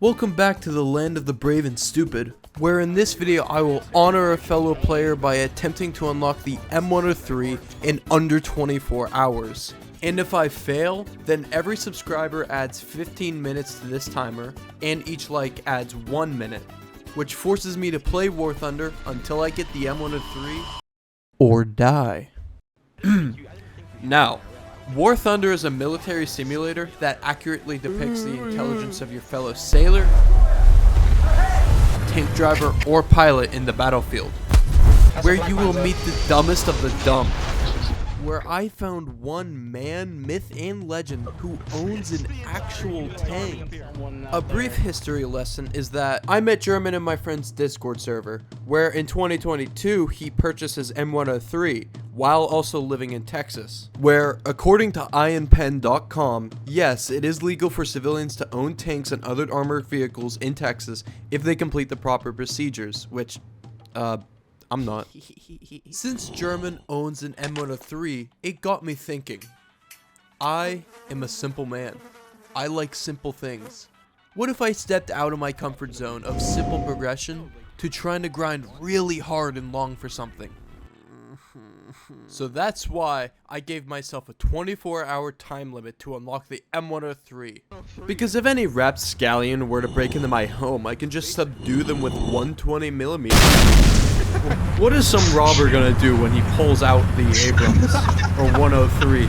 Welcome back to the land of the brave and stupid, where in this video I will honor a fellow player by attempting to unlock the M103 in under 24 hours. And if I fail, then every subscriber adds 15 minutes to this timer, and each like adds 1 minute, which forces me to play War Thunder until I get the M103 or die. Now, War Thunder is a military simulator that accurately depicts the intelligence of your fellow sailor, tank driver, or pilot in the battlefield, where you will meet the dumbest of the dumb. Where I found one man, myth, and legend who owns an actual tank. A brief history lesson is that I met German in my friend's Discord server, where in 2022 he purchased his M103 while also living in Texas, where according to IronPen.com, yes, it is legal for civilians to own tanks and other armored vehicles in Texas if they complete the proper procedures, which, I'm not. Since German owns an M103, it got me thinking. I am a simple man. I like simple things. What if I stepped out of my comfort zone of simple progression to trying to grind really hard and long for something? So that's why I gave myself a 24-hour time limit to unlock the M103. Because if any rapscallion were to break into my home, I can just subdue them with 120mm. What is some robber gonna do when he pulls out the Abrams or 103?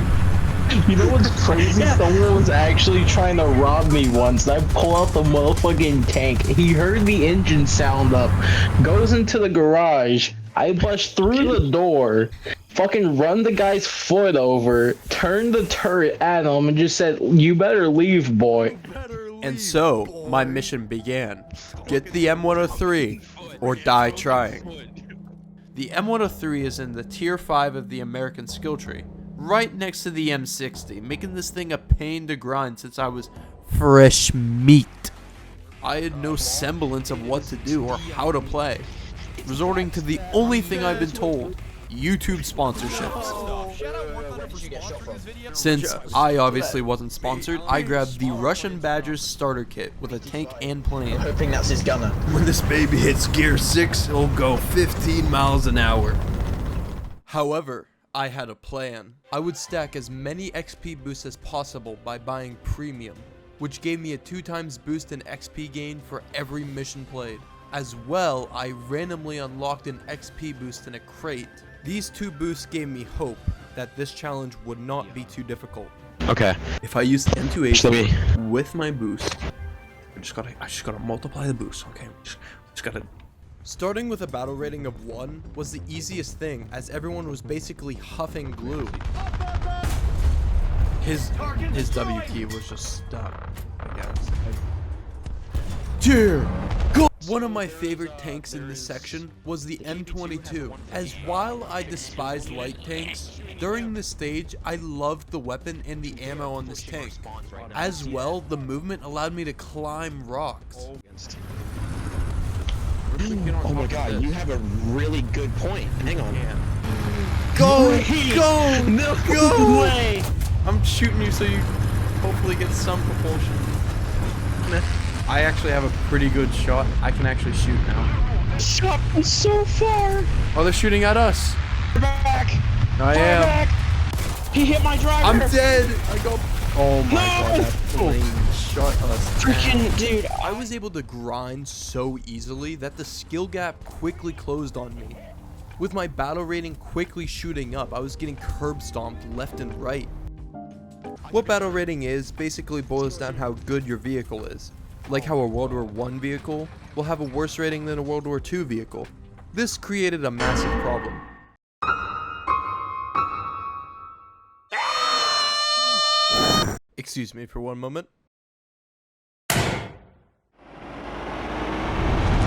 You know what's crazy? Someone was actually trying to rob me once. I pull out the motherfucking tank. He heard the engine sound up, goes into the garage. I bust through the door, fucking run the guy's foot over, turned the turret at him, and just said, "You better leave, boy." And so, my mission began. Get the M103, or die trying. The M103 is in the tier 5 of the American skill tree, right next to the M60, making this thing a pain to grind since I was fresh meat. I had no semblance of what to do or how to play, resorting to the only thing I've been told, YouTube sponsorships. Since I obviously wasn't sponsored, I grabbed the Russian Badger's starter kit with a tank and plane. I'm hoping that's his gunner. When this baby hits gear 6, it'll go 15 miles an hour. However, I had a plan. I would stack as many XP boosts as possible by buying premium, which gave me a 2x boost in XP gain for every mission played. As well, I randomly unlocked an XP boost in a crate. These 2 boosts gave me hope that this challenge would not be too difficult. Okay. If I use M2H with my boost, I just gotta multiply the boost, okay? Just gotta... Starting with a battle rating of 1 was the easiest thing, as everyone was basically huffing glue. His W key was just stuck, I guess. Dear God! One of my favorite tanks in this section was the M22, as while I despised light tanks, during this stage I loved the weapon and the ammo on this tank. As well, the movement allowed me to climb rocks. Oh my god, you have a really good point. Hang on. Go! No way! I'm shooting you so you hopefully get some propulsion. I actually have a pretty good shot. I can actually shoot now. Shot from so far! Oh, they're shooting at us. We're back! I am. Back. He hit my driver! I'm dead! I go... Oh my god, that plane shot us. Freaking dude. I was able to grind so easily that the skill gap quickly closed on me. With my battle rating quickly shooting up, I was getting curb stomped left and right. What battle rating is basically boils down how good your vehicle is. Like how a World War I vehicle will have a worse rating than a World War II vehicle. This created a massive problem. Excuse me for one moment.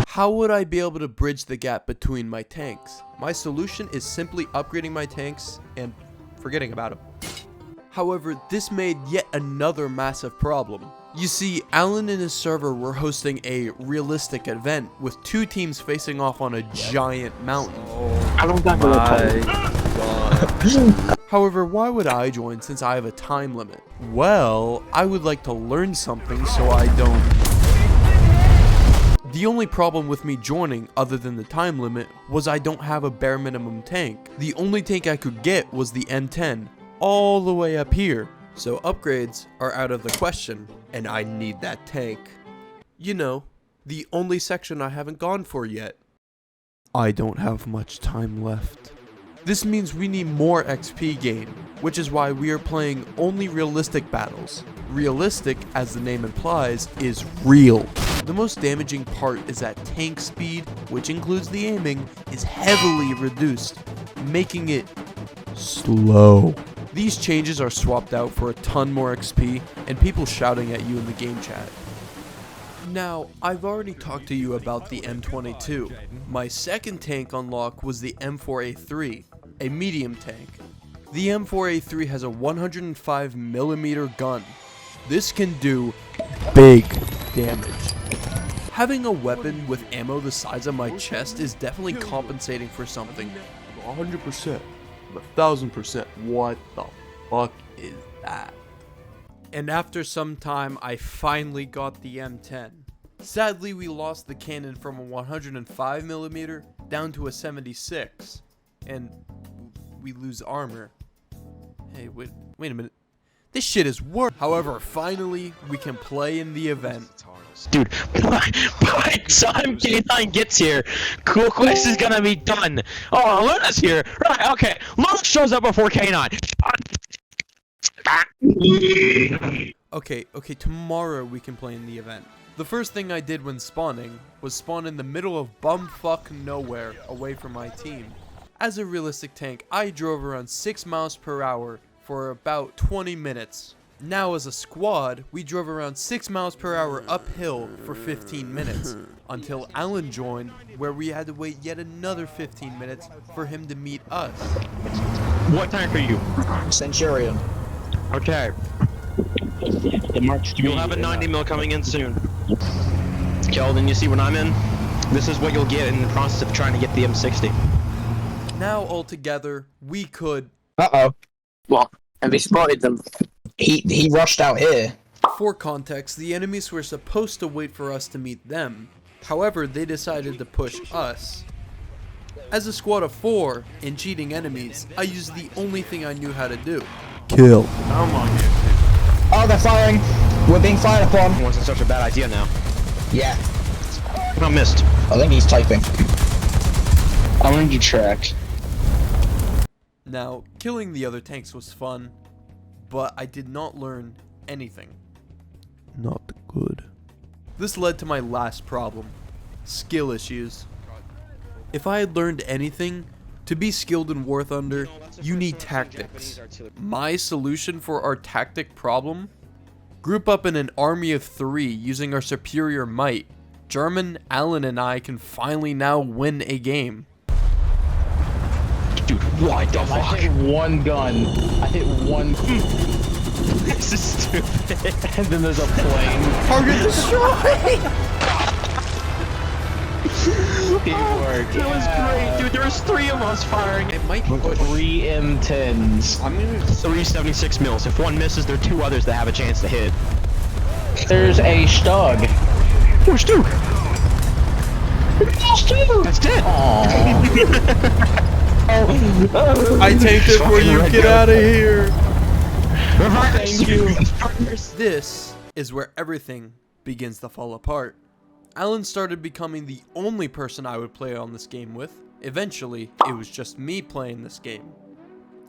How would I be able to bridge the gap between my tanks? My solution is simply upgrading my tanks and forgetting about them. However, this made yet another massive problem. You see, Alan and his server were hosting a realistic event with 2 teams facing off on a giant mountain. I don't got However, why would I join since I have a time limit? Well, I would like to learn something so I don't The only problem with me joining, other than the time limit, was I don't have a bare minimum tank. The only tank I could get was the M10, all the way up here. So upgrades are out of the question, and I need that tank. You know, the only section I haven't gone for yet. I don't have much time left. This means we need more XP gain, which is why we are playing only realistic battles. Realistic, as the name implies, is real. The most damaging part is that tank speed, which includes the aiming, is heavily reduced, making it slow. These changes are swapped out for a ton more XP and people shouting at you in the game chat. Now, I've already talked to you about the M22. My second tank unlock was the M4A3, a medium tank. The M4A3 has a 105mm gun. This can do big damage. Having a weapon with ammo the size of my chest is definitely compensating for something. 100%, 1000%, what the fuck is that? And after some time, I finally got the M10. Sadly, we lost the cannon from a 105mm down to a 76. And we lose armor. Hey, wait a minute. This shit is work. However, finally, we can play in the event. Dude, by the time K9 gets here, Cool Quest is gonna be done. Oh, Luna's here. Right, okay. Luna shows up before K9. Okay, tomorrow we can play in the event. The first thing I did when spawning was spawn in the middle of bumfuck nowhere away from my team. As a realistic tank, I drove around 6 miles per hour for about 20 minutes. Now as a squad, we drove around 6 miles per hour uphill for 15 minutes, until Alan joined, where we had to wait yet another 15 minutes for him to meet us. What tank are you? Centurion. Okay. You'll have a 90mm coming in soon. Keldon, you see what I'm in? This is what you'll get in the process of trying to get the M60. Now altogether, we could... Uh-oh. What? Have you spotted them? He rushed out here. For context, the enemies were supposed to wait for us to meet them. However, they decided to push us. As a squad of 4, and cheating enemies, I used the only thing I knew how to do. Kill. Come on, dude. Oh, they're firing. We're being fired upon. It wasn't such a bad idea now. Yeah. I missed. I think he's typing. I'm gonna detract. Now, killing the other tanks was fun, but I did not learn anything. Not good. This led to my last problem, skill issues. If I had learned anything, to be skilled in War Thunder, you need tactics. My solution for our tactic problem? Group up in an army of 3 using our superior might. German, Alan, and I can finally now win a game. Dude, what the I fuck? hit one gun. I hit one. This is stupid. And then there's a plane. Target destroyed! Teamwork. That was great, dude. There was 3 of us firing. It might be 3 M10s. I'm gonna do 376 mils. If one misses, there are 2 others that have a chance to hit. There's a Stug. There's 2. That's dead. I tanked it for you, get out of here! Thank you. This is where everything begins to fall apart. Alan started becoming the only person I would play on this game with. Eventually, it was just me playing this game.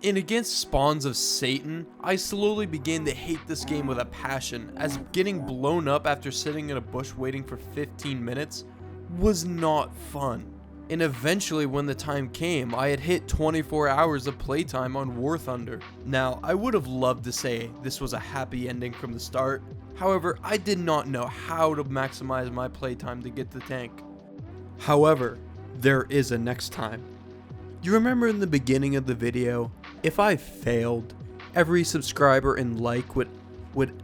In Against Spawns of Satan, I slowly began to hate this game with a passion, as getting blown up after sitting in a bush waiting for 15 minutes was not fun. And eventually, when the time came, I had hit 24 hours of playtime on War Thunder. Now, I would have loved to say this was a happy ending from the start. However, I did not know how to maximize my playtime to get the tank. However, there is a next time. You remember in the beginning of the video, if I failed, every subscriber and like would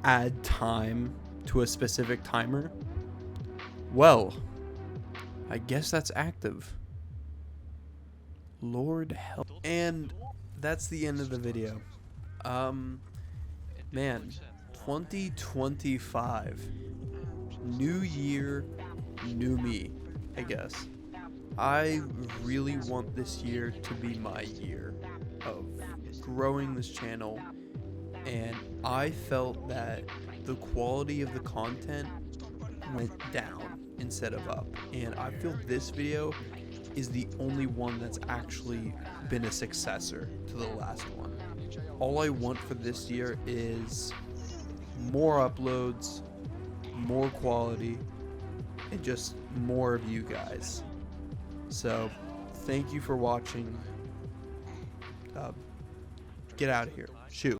add time to a specific timer? Well, I guess that's active. Lord help. And that's the end of the video. Man, 2025. New year, new me, I guess. I really want this year to be my year of growing this channel, and I felt that the quality of the content went down instead of up, and I feel this video is the only one that's actually been a successor to the last one. All I want for this year is more uploads, more quality, and just more of you guys. So thank you for watching. Get out of here. Shoot.